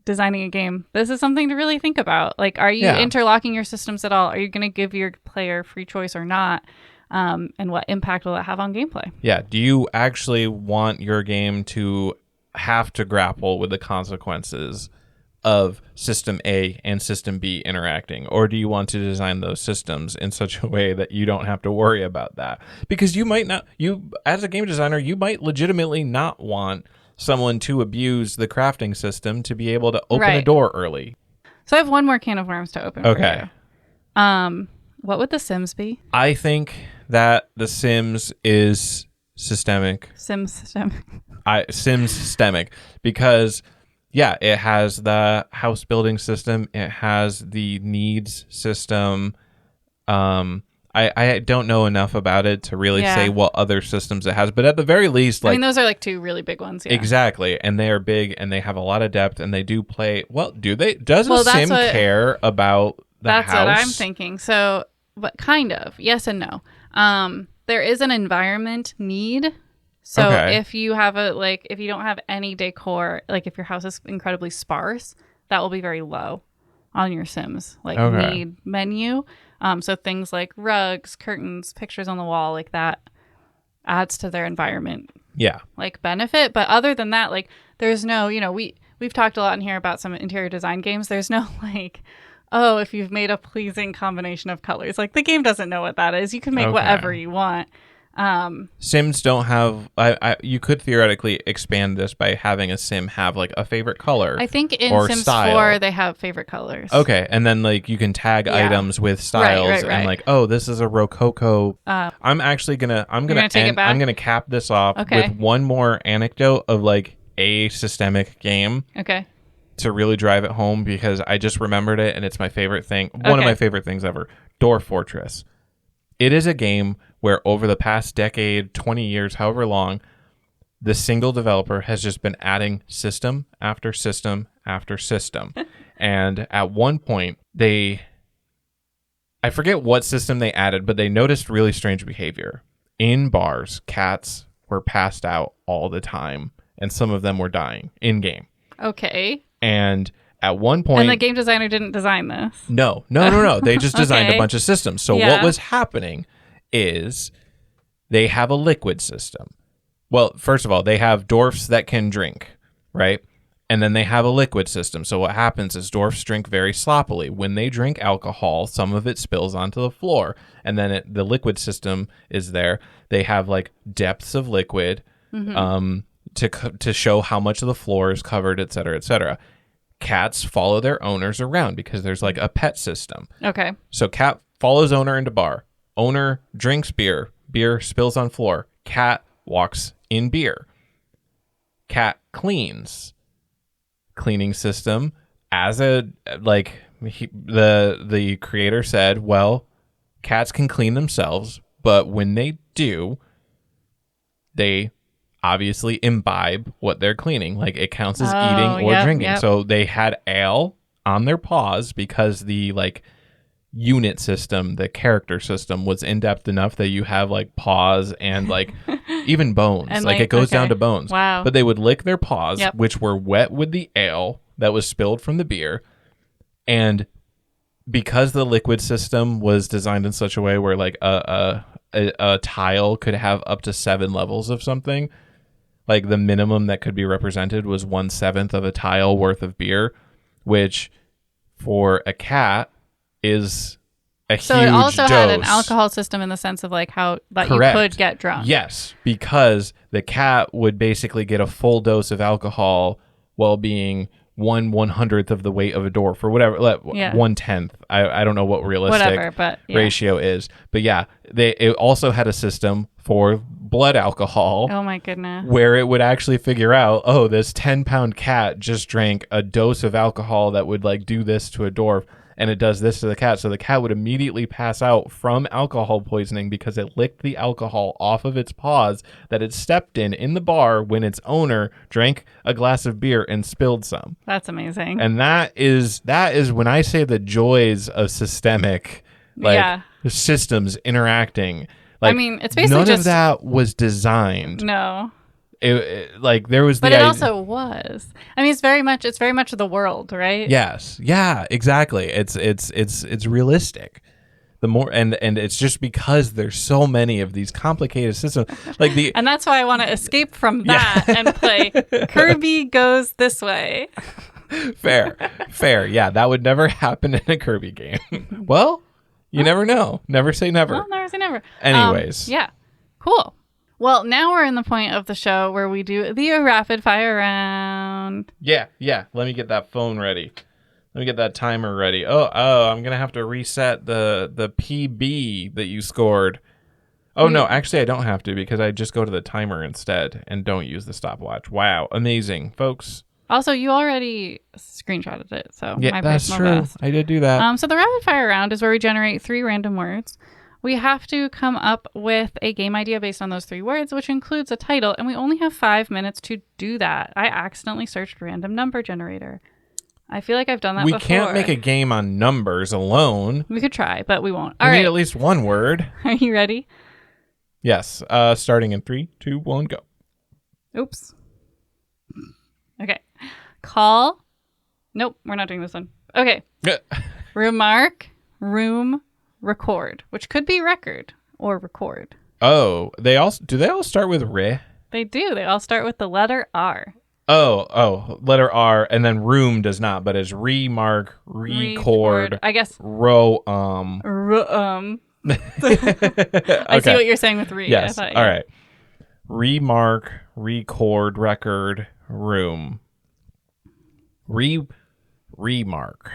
Speaker 2: designing a game, this is something to really think about. Like, are you interlocking your systems at all? Are you going to give your player free choice or not? And what impact will it have on gameplay?
Speaker 1: Yeah. Do you actually want your game to have to grapple with the consequences of system A and system B interacting, or do you want to design those systems in such a way that you don't have to worry about that? Because you might not, as a game designer, you might legitimately not want someone to abuse the crafting system to be able to open a door early.
Speaker 2: So I have one more can of worms to open for you. What would The Sims be?
Speaker 1: I think that The Sims is systemic.
Speaker 2: Sims
Speaker 1: systemic because it has the house building system, it has the needs system. I don't know enough about it to really say what other systems it has, but at the very least, like, I mean,
Speaker 2: those are like two really big ones. Yeah.
Speaker 1: Exactly, and they are big and they have a lot of depth and they do play well. Do they? Does a Sim care about the house? That's what I'm
Speaker 2: thinking. So, but kind of yes and no. There is an environment need. So if you have if you don't have any decor, like if your house is incredibly sparse, that will be very low on your Sims need menu. So things like rugs, curtains, pictures on the wall, like that adds to their environment.
Speaker 1: Yeah.
Speaker 2: Like benefit. But other than that, like there's no, we've talked a lot in here about some interior design games. There's no if you've made a pleasing combination of colors, like the game doesn't know what that is. You can make whatever you want.
Speaker 1: Sims don't have you could theoretically expand this by having a Sim have like a favorite color.
Speaker 2: I think in Sims 4 they have favorite colors.
Speaker 1: Okay, and then like you can tag items with styles and like, oh, this is a Rococo. I'm gonna cap this off with one more anecdote of like a systemic game.
Speaker 2: Okay.
Speaker 1: To really drive it home because I just remembered it and it's my favorite thing. One of my favorite things ever. Dwarf Fortress. It is a game where over the past decade, 20 years, however long, the single developer has just been adding system after system after system. And at one point, I forget what system they added, but they noticed really strange behavior. In bars, cats were passed out all the time, and some of them were dying in-game.
Speaker 2: Okay.
Speaker 1: And at one point...
Speaker 2: And the game designer didn't design this?
Speaker 1: No. They just designed a bunch of systems. So what was happening is they have a liquid system. Well, first of all, they have dwarfs that can drink, right? And then they have a liquid system. So what happens is dwarfs drink very sloppily. When they drink alcohol, some of it spills onto the floor. And then the liquid system is there. They have like depths of liquid to show how much of the floor is covered, et cetera, et cetera. Cats follow their owners around because there's like a pet system.
Speaker 2: Okay.
Speaker 1: So cat follows owner into bar. Owner drinks beer. Beer spills on floor. Cat walks in beer. Cat cleans. Cleaning system as the creator said, well, cats can clean themselves, but when they do, they obviously imbibe what they're cleaning. Like it counts as eating or drinking. Yep. So they had ale on their paws because the unit system, the character system was in depth enough that you have like paws and like even bones. And it goes down to bones.
Speaker 2: Wow.
Speaker 1: But they would lick their paws, which were wet with the ale that was spilled from the beer. And because the liquid system was designed in such a way where like a tile could have up to 7 levels of something, like the minimum that could be represented was 1/7 of a tile worth of beer, which for a cat is a huge dose. So it also
Speaker 2: had an alcohol system in the sense of like how that Correct. You could get drunk.
Speaker 1: Yes, because the cat would basically get a full dose of alcohol while being 1/100th of the weight of a dwarf or whatever, 1/10. I don't know what realistic ratio is, but it also had a system for blood alcohol.
Speaker 2: Oh my goodness!
Speaker 1: Where it would actually figure out, oh, this 10-pound cat just drank a dose of alcohol that would like do this to a dwarf, and it does this to the cat. So the cat would immediately pass out from alcohol poisoning because it licked the alcohol off of its paws that it stepped in the bar when its owner drank a glass of beer and spilled some.
Speaker 2: That's amazing.
Speaker 1: And that is when I say the joys of systemic systems interacting. Like,
Speaker 2: I mean, it's basically
Speaker 1: none
Speaker 2: just
Speaker 1: of that was designed.
Speaker 2: No.
Speaker 1: Like there was,
Speaker 2: but it also was. I mean, it's very much the world, right?
Speaker 1: Yes, yeah, exactly. It's realistic. The more and it's just because there's so many of these complicated systems, like the
Speaker 2: and that's why I want to escape from that and play Kirby Goes This Way.
Speaker 1: Fair. Yeah, that would never happen in a Kirby game. Well, you never know. Never say never.
Speaker 2: Well, never say never.
Speaker 1: Anyways,
Speaker 2: yeah, cool. Well, now we're in the point of the show where we do the rapid fire round.
Speaker 1: Yeah. Let me get that phone ready. Let me get that timer ready. Oh, I'm going to have to reset the PB that you scored. Oh, no, actually, I don't have to because I just go to the timer instead and don't use the stopwatch. Wow. Amazing, folks.
Speaker 2: Also, you already screenshotted it, so
Speaker 1: yeah, that's true. Best. I did do that.
Speaker 2: So the rapid fire round is where we generate 3 random words. We have to come up with a game idea based on those 3 words, which includes a title, and we only have 5 minutes to do that. I accidentally searched random number generator. I feel like I've done that before.
Speaker 1: We can't make a game on numbers alone.
Speaker 2: We could try, but we won't.
Speaker 1: We need at least one word.
Speaker 2: Are you ready?
Speaker 1: Yes. Starting in 3, 2, 1, go.
Speaker 2: Oops. Okay. Call. Nope, we're not doing this one. Okay. Remark, room, record, which could be record or record.
Speaker 1: Oh, do they all start with re?
Speaker 2: They do. They all start with the letter R.
Speaker 1: Oh, letter R, and then room does not, but it's remark, record.
Speaker 2: I guess.
Speaker 1: Row.
Speaker 2: I see what you're saying with re.
Speaker 1: Yes. All right. Remark, record, record, room. Remark.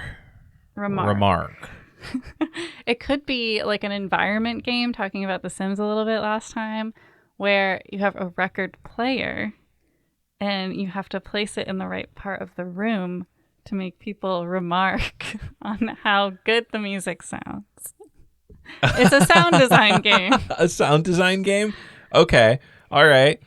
Speaker 2: It could be like an environment game, talking about The Sims a little bit last time, where you have a record player and you have to place it in the right part of the room to make people remark on how good the music sounds. It's a sound design game.
Speaker 1: A sound design game? Okay. All right.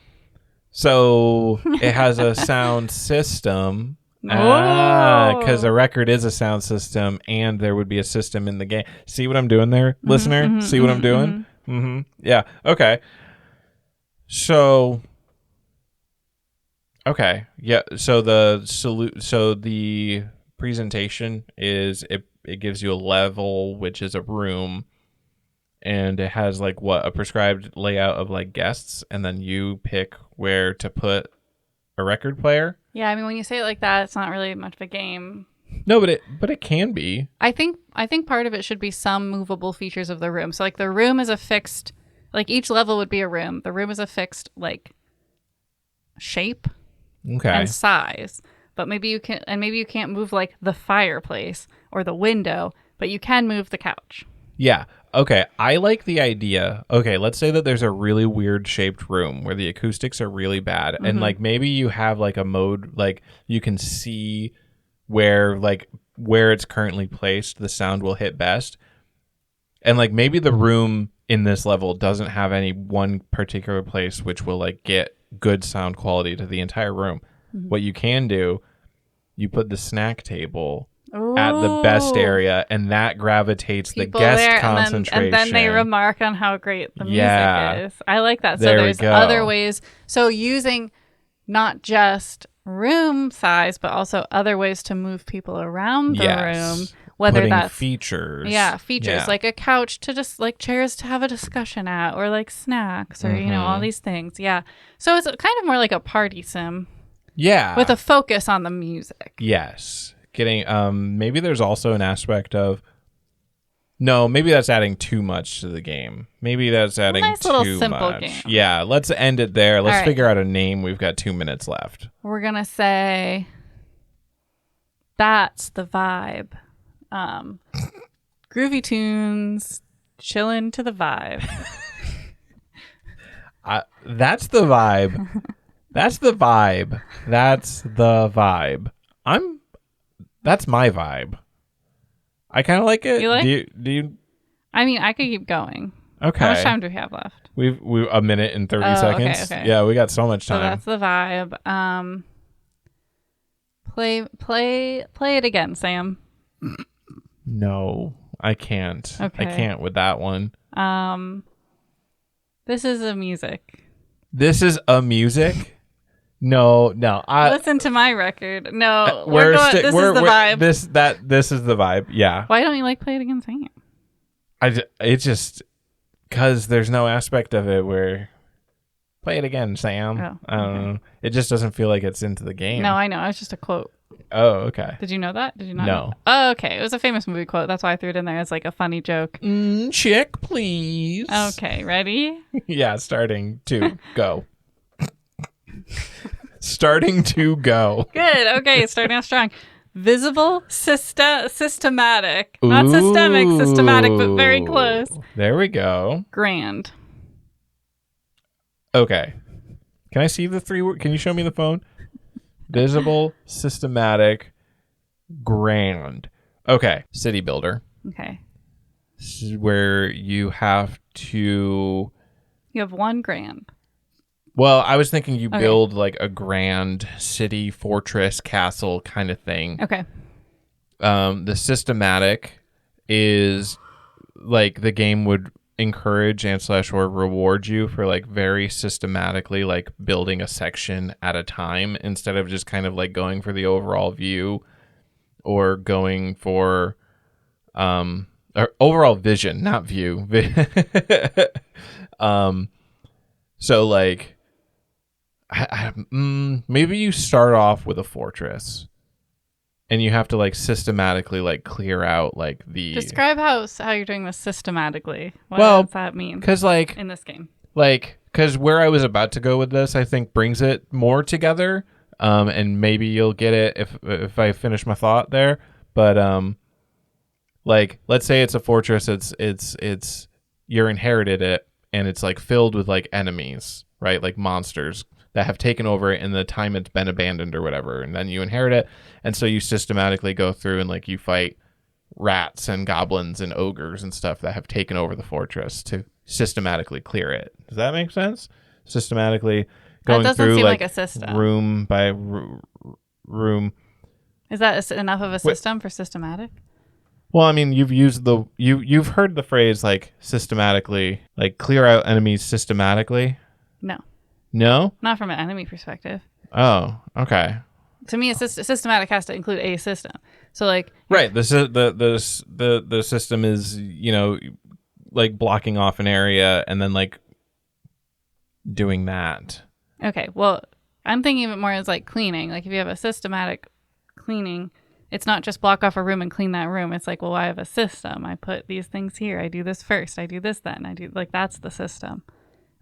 Speaker 1: So it has a sound system. Because a record is a sound system, and there would be a system in the game. See what I'm doing there, listener? See what I'm doing? Yeah. Okay. So. Okay. Yeah. So the presentation is it gives you a level, which is a room, and it has like a prescribed layout of like guests, and then you pick where to put a record player.
Speaker 2: Yeah, I mean, when you say it like that, it's not really much of a game.
Speaker 1: No, but it can be.
Speaker 2: I think part of it should be some movable features of the room. So like the room is a fixed, like each level would be a room. The room is a fixed like shape and size. But maybe you can't move like the fireplace or the window, but you can move the couch.
Speaker 1: Yeah. Okay. I like the idea. Okay. Let's say that there's a really weird shaped room where the acoustics are really bad. And like maybe you have like a mode, like you can see where it's currently placed, the sound will hit best. And like maybe the room in this level doesn't have any one particular place which will like get good sound quality to the entire room. What you can do, you put the snack table at the best area, and that gravitates people the guest there, concentration.
Speaker 2: And then they remark on how great the music is. I like that. So there's other ways. So using not just room size, but also other ways to move people around the room. Whether
Speaker 1: putting
Speaker 2: that's
Speaker 1: features.
Speaker 2: Yeah, features like a couch to just like chairs to have a discussion at, or like snacks, or all these things. Yeah. So it's kind of more like a party sim.
Speaker 1: Yeah.
Speaker 2: With a focus on the music.
Speaker 1: Yes. Getting maybe there's also an aspect of maybe that's adding too much to the game. Maybe that's adding
Speaker 2: nice
Speaker 1: too
Speaker 2: little simple
Speaker 1: much.
Speaker 2: Game.
Speaker 1: Yeah, let's end it there. Let's figure out a name. We've got 2 minutes left.
Speaker 2: We're gonna say that's the vibe. Groovy tunes, chillin' to the vibe.
Speaker 1: That's the vibe. That's the vibe. That's the vibe. That's my vibe. I kind of like it.
Speaker 2: You like?
Speaker 1: Do you?
Speaker 2: I mean, I could keep going.
Speaker 1: Okay.
Speaker 2: How much time do we have left?
Speaker 1: We a minute and 30 seconds.
Speaker 2: Okay.
Speaker 1: Yeah, we got so much time.
Speaker 2: So that's the vibe. Play it again, Sam.
Speaker 1: No, I can't.
Speaker 2: Okay.
Speaker 1: I can't with that one.
Speaker 2: This is a music.
Speaker 1: This is a music? No.
Speaker 2: Listen to my record. No, this is the vibe.
Speaker 1: This is the vibe. Yeah.
Speaker 2: Why don't you like Play It Again, Sing It?
Speaker 1: It's just because there's no aspect of it where play it again, Sam.
Speaker 2: Oh,
Speaker 1: I don't know. It just doesn't feel like it's into the game.
Speaker 2: No, I know. It's just a quote.
Speaker 1: Oh, okay.
Speaker 2: Did you know that? Did you not?
Speaker 1: No.
Speaker 2: Oh, okay. It was a famous movie quote. That's why I threw it in there as like a funny joke.
Speaker 1: Check, please.
Speaker 2: Okay, ready?
Speaker 1: Yeah, starting to go. Starting to go.
Speaker 2: Good. Okay, starting off strong. Visible, systematic. Not systemic, systematic, but very close.
Speaker 1: There we go.
Speaker 2: Grand.
Speaker 1: Okay. Can I see the three words? Can you show me the phone? Visible, systematic, grand. Okay. City builder.
Speaker 2: Okay.
Speaker 1: This is where you have to...
Speaker 2: You have one grand.
Speaker 1: Well, I was thinking you build like a grand city, fortress, castle kind of thing.
Speaker 2: Okay.
Speaker 1: The systematic is like the game would encourage and / or reward you for like very systematically like building a section at a time instead of just kind of like going for the overall view or going for or overall vision, not view. So like maybe you start off with a fortress and you have to like systematically like clear out like the...
Speaker 2: Describe how you're doing this systematically. What does that mean?
Speaker 1: Because like...
Speaker 2: In this game.
Speaker 1: Like, because where I was about to go with this, I think brings it more together. And maybe you'll get it if I finish my thought there. But like, let's say it's a fortress. It's you're inherited it and it's like filled with like enemies, right? Like monsters that have taken over it in the time it's been abandoned or whatever. And then you inherit it. And so you systematically go through and like you fight rats and goblins and ogres and stuff that have taken over the fortress to systematically clear it. Does that make sense? Systematically going through
Speaker 2: seem
Speaker 1: like
Speaker 2: a system.
Speaker 1: Room by room.
Speaker 2: Is that enough of a system for systematic?
Speaker 1: Well, I mean, you've heard the phrase like systematically, like clear out enemies systematically. No?
Speaker 2: Not from an enemy perspective.
Speaker 1: Oh, okay.
Speaker 2: To me, systematic has to include a system. So like...
Speaker 1: Right. The system is, you know, like blocking off an area and then like doing that.
Speaker 2: Okay. Well, I'm thinking of it more as like cleaning. Like if you have a systematic cleaning, it's not just block off a room and clean that room. It's like, well, I have a system. I put these things here. I do this first. I do this then. I do like that's the system.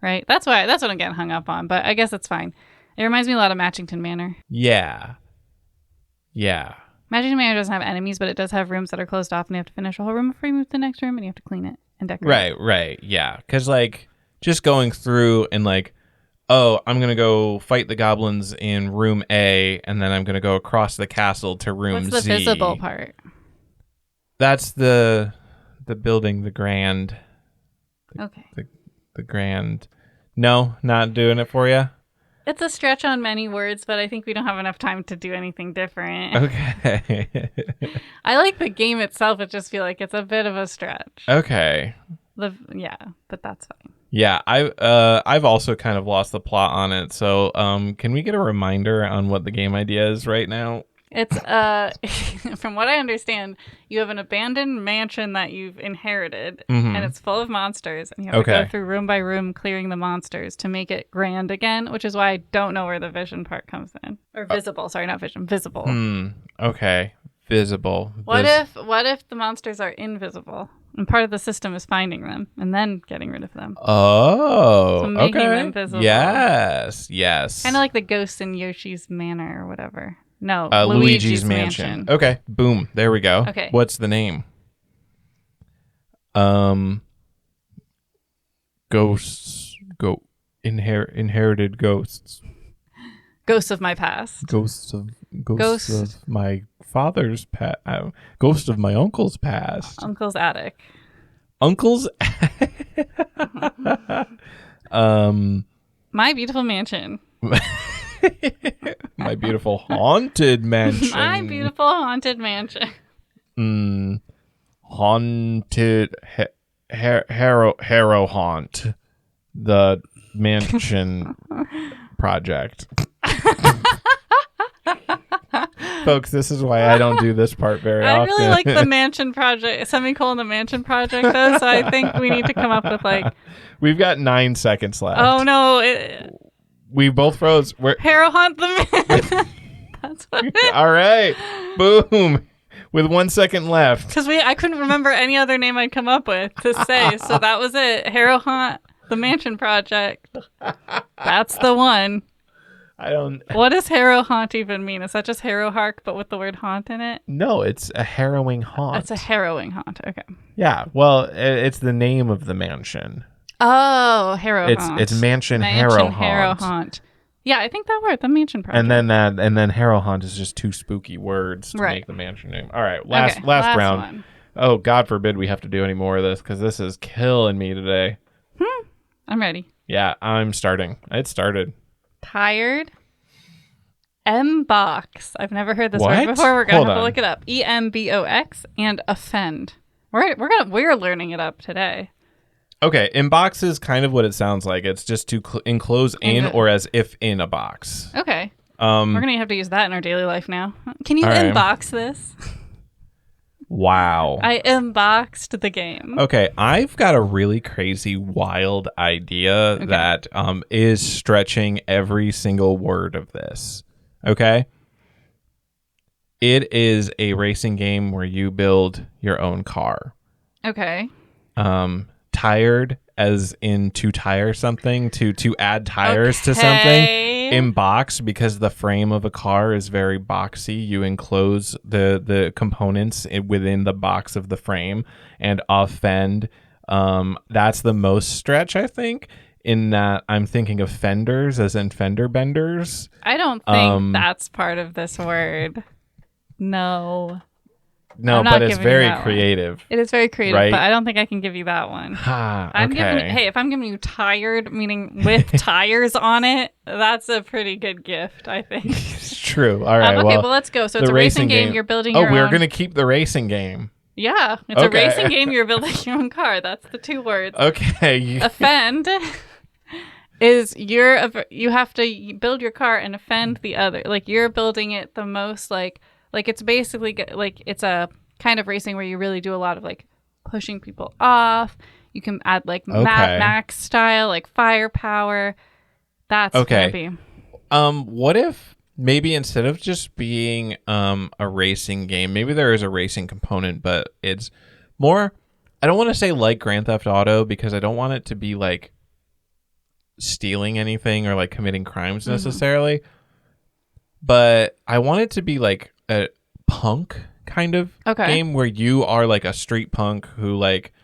Speaker 2: Right? That's what I'm getting hung up on, but I guess it's fine. It reminds me a lot of Matchington Manor.
Speaker 1: Yeah.
Speaker 2: Matchington Manor doesn't have enemies, but it does have rooms that are closed off and you have to finish a whole room before you move to the next room and you have to clean it and decorate.
Speaker 1: Right. Yeah. Because like just going through and like, oh, I'm going to go fight the goblins in room A and then I'm going to go across the castle to room Z.
Speaker 2: What's the visible part?
Speaker 1: That's the building, the grand.
Speaker 2: Okay.
Speaker 1: The grand. No, not doing it for you.
Speaker 2: It's a stretch on many words, but I think we don't have enough time to do anything different.
Speaker 1: Okay.
Speaker 2: I like the game itself. It just feel like it's a bit of a stretch.
Speaker 1: Okay.
Speaker 2: Yeah, but that's fine.
Speaker 1: Yeah, I've also kind of lost the plot on it. So, can we get a reminder on what the game idea is right now?
Speaker 2: It's from what I understand, you have an abandoned mansion that you've inherited, and it's full of monsters, and you have to go through room by room clearing the monsters to make it grand again, which is why I don't know where the vision part comes in. Or visible, sorry, not vision, visible.
Speaker 1: Okay, visible.
Speaker 2: What if the monsters are invisible? And part of the system is finding them and then getting rid of them.
Speaker 1: Oh,
Speaker 2: so making them visible.
Speaker 1: Yes.
Speaker 2: Kind of like the ghosts in Yoshi's Manor or whatever. No,
Speaker 1: Luigi's Mansion. Okay, boom. There we go.
Speaker 2: Okay.
Speaker 1: What's the name? Ghosts. Inherited ghosts.
Speaker 2: Ghosts of my past.
Speaker 1: Ghosts of my father's past. Ghost of my uncle's past.
Speaker 2: Uncle's attic.
Speaker 1: Uncle's.
Speaker 2: My beautiful mansion.
Speaker 1: My beautiful haunted mansion.
Speaker 2: My beautiful haunted mansion.
Speaker 1: Haunted HarrowHaunt. the mansion project. Folks, this is why I don't do this part very often.
Speaker 2: I really like the mansion project, the mansion project, though, so I think we need to come up with, like...
Speaker 1: We've got 9 seconds left.
Speaker 2: Oh, no.
Speaker 1: We both froze.
Speaker 2: HarrowHaunt the man. That's what it is.
Speaker 1: All right. Boom. With 1 second left.
Speaker 2: Because I couldn't remember any other name I'd come up with to say, so that was it. HarrowHaunt the mansion project. That's the one. What does HarrowHaunt even mean? Is that just HarrowHark, but with the word haunt in it?
Speaker 1: No, it's a harrowing haunt.
Speaker 2: It's a harrowing haunt. Okay.
Speaker 1: Yeah. Well, it's the name of the mansion.
Speaker 2: Oh, HarrowHaunt.
Speaker 1: It's mansion HarrowHaunt.
Speaker 2: Yeah, I think that word, the mansion project.
Speaker 1: And then HarrowHaunt is just 2 spooky words to make the mansion name. All right, last round. One. Oh, God forbid we have to do any more of this because this is killing me today.
Speaker 2: I'm ready.
Speaker 1: Yeah, I'm starting. It started.
Speaker 2: Tired. M-box. I've never heard this word before. We're gonna have to look it up. EMBOX and offend. We're learning it up today.
Speaker 1: Okay, inbox is kind of what it sounds like. It's just to enclose in or as if in a box.
Speaker 2: Okay. We're going to have to use that in our daily life now. Can you inbox this?
Speaker 1: Wow.
Speaker 2: I inboxed the game.
Speaker 1: Okay, I've got a really crazy, wild idea that is stretching every single word of this. Okay? It is a racing game where you build your own car.
Speaker 2: Okay.
Speaker 1: Tired as in to tire something, to add tires to something. In box, because the frame of a car is very boxy, you enclose the components within the box of the frame. And offend, that's the most stretch, I think, in that I'm thinking of fenders as in fender benders.
Speaker 2: I don't think that's part of this word. No, but it's very creative.
Speaker 1: It
Speaker 2: is very creative, right? But I don't think I can give you that one.
Speaker 1: Okay.
Speaker 2: If I'm giving you tired, meaning with tires on it, that's a pretty good gift, I think.
Speaker 1: It's true. All right.
Speaker 2: Well, let's go. So it's a racing game. You're building your own.
Speaker 1: Oh, we're going to keep the racing game.
Speaker 2: Yeah. It's a racing game. You're building your own car. That's the 2 words.
Speaker 1: Okay.
Speaker 2: Offend is you have to build your car and offend the other. Like, you're building it the most, like it's basically like it's a kind of racing where you really do a lot of like pushing people off. You can add like Mad Max style, like firepower. That's gonna be.
Speaker 1: What if maybe instead of just being a racing game, maybe there is a racing component, but it's more. I don't want to say like Grand Theft Auto because I don't want it to be like stealing anything or like committing crimes necessarily. But I want it to be like a punk kind of game where you are like a street punk who like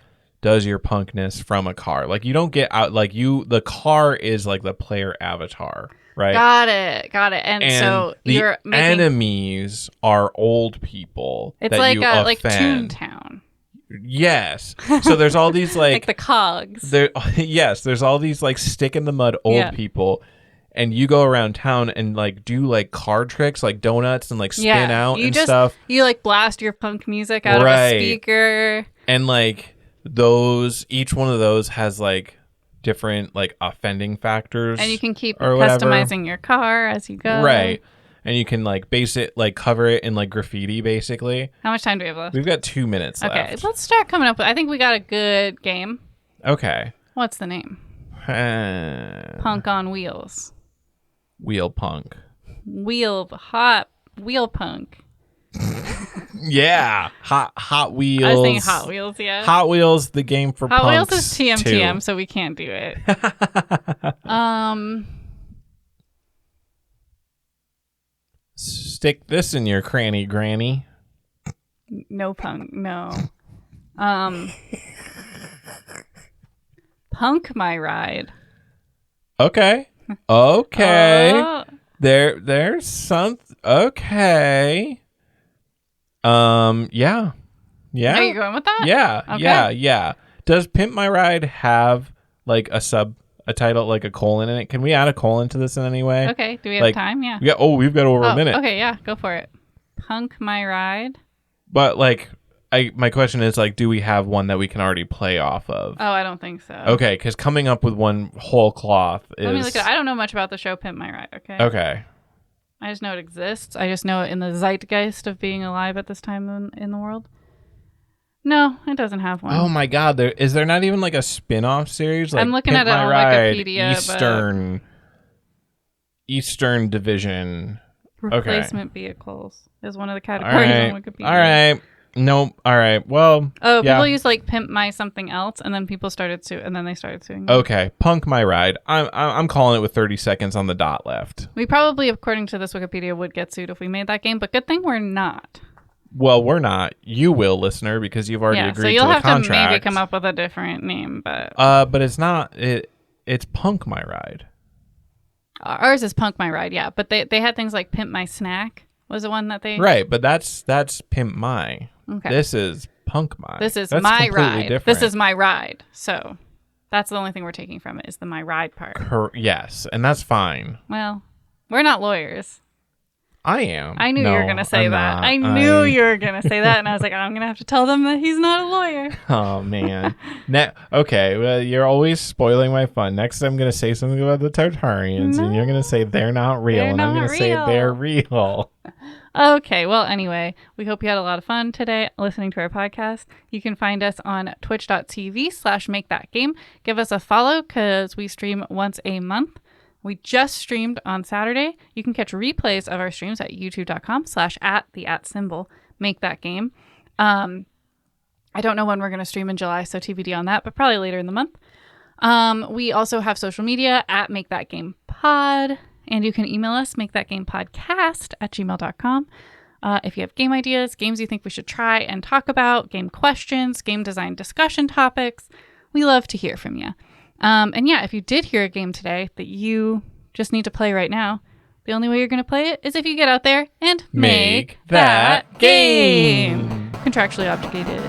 Speaker 1: does your punkness from a car. Like you don't get out, like the car is like the player avatar, right?
Speaker 2: Got it. And so
Speaker 1: the enemies are old people.
Speaker 2: It's like Toontown.
Speaker 1: Yes. So there's all these like
Speaker 2: like the cogs.
Speaker 1: There's all these like stick in the mud old people. And you go around town and like do like card tricks, like donuts and like spin out and stuff.
Speaker 2: You like blast your punk music out of a speaker.
Speaker 1: And like each one of those has like different like offending factors.
Speaker 2: And you can keep customizing your car as you go.
Speaker 1: Right. And you can like cover it in like graffiti basically.
Speaker 2: How much time do we have left?
Speaker 1: We've got 2 minutes left.
Speaker 2: Okay, let's start coming up with, I think we got a good game.
Speaker 1: Okay.
Speaker 2: What's the name? Punk on Wheels.
Speaker 1: Wheel punk.
Speaker 2: Wheel punk.
Speaker 1: Yeah. Hot Wheels.
Speaker 2: I was thinking Hot Wheels, yeah.
Speaker 1: Hot Wheels, the game for punks.
Speaker 2: Hot Wheels is TM, so we can't do it.
Speaker 1: Stick this in your cranny, granny.
Speaker 2: No punk, no. Punk my ride.
Speaker 1: Okay. There's something. Okay. Yeah.
Speaker 2: Are you going with that?
Speaker 1: Yeah.
Speaker 2: Okay.
Speaker 1: Yeah. Does Pimp My Ride have like a title, like a colon in it? Can we add a colon to this in any way?
Speaker 2: Okay. Do we have time? Yeah.
Speaker 1: Yeah. Oh, we've got over a minute.
Speaker 2: Okay. Yeah. Go for it. Punk My Ride.
Speaker 1: But like, my question is like, do we have one that we can already play off of?
Speaker 2: Oh, I don't think so.
Speaker 1: Okay, because coming up with one whole cloth is...
Speaker 2: Let me look at it. I don't know much about the show Pimp My Ride, okay?
Speaker 1: Okay.
Speaker 2: I just know it exists. I just know it in the zeitgeist of being alive at this time in the world. No, it doesn't have one.
Speaker 1: Oh my God! Is there not even like a spin-off series? Like
Speaker 2: I'm looking
Speaker 1: Pimp
Speaker 2: at it
Speaker 1: My
Speaker 2: on
Speaker 1: Ride,
Speaker 2: Wikipedia.
Speaker 1: Eastern Division.
Speaker 2: Replacement vehicles is one of the categories on Wikipedia.
Speaker 1: All right. No. All right. Well.
Speaker 2: Oh, people use like Pimp My something else, and then people started suing, and then they started suing.
Speaker 1: Okay, Punk My Ride. I'm calling it with 30 seconds on the dot left.
Speaker 2: We probably, according to this Wikipedia, would get sued if we made that game, but good thing we're not.
Speaker 1: Well, we're not. You will, listener, because you've already agreed to the contract.
Speaker 2: So you'll have to maybe come up with a different name, but...
Speaker 1: But it's not... It's Punk My Ride.
Speaker 2: Ours is Punk My Ride, yeah. But they had things like Pimp My Snack was the one that they...
Speaker 1: Right, but that's Pimp My.
Speaker 2: Okay.
Speaker 1: This is Punk My.
Speaker 2: This is
Speaker 1: that's
Speaker 2: My Ride.
Speaker 1: Different.
Speaker 2: This is My Ride. So that's the only thing we're taking from it is the My Ride part.
Speaker 1: Yes, and that's fine.
Speaker 2: Well, we're not lawyers.
Speaker 1: I am.
Speaker 2: I knew you were going to say that. I knew you were going to say that. And I was like, I'm going to have to tell them that he's not a lawyer.
Speaker 1: Oh, man. Okay. Well, you're always spoiling my fun. Next, I'm going to say something about the Tartarians. And you're going to say they're not real. And I'm going to say they're real.
Speaker 2: Okay. Well, anyway, we hope you had a lot of fun today listening to our podcast. You can find us on twitch.tv/makethatgame. Give us a follow because we stream once a month. We just streamed on Saturday. You can catch replays of our streams at youtube.com/@the make that game. I don't know when we're going to stream in July, so TBD on that, but probably later in the month. We also have social media at Make That Game Pod, and you can email us makethatgamepodcast@gmail.com. If you have game ideas, games you think we should try and talk about, game questions, game design discussion topics, we love to hear from you. And yeah, if you did hear a game today that you just need to play right now, the only way you're going to play it is if you get out there and make that game. Contractually obligated.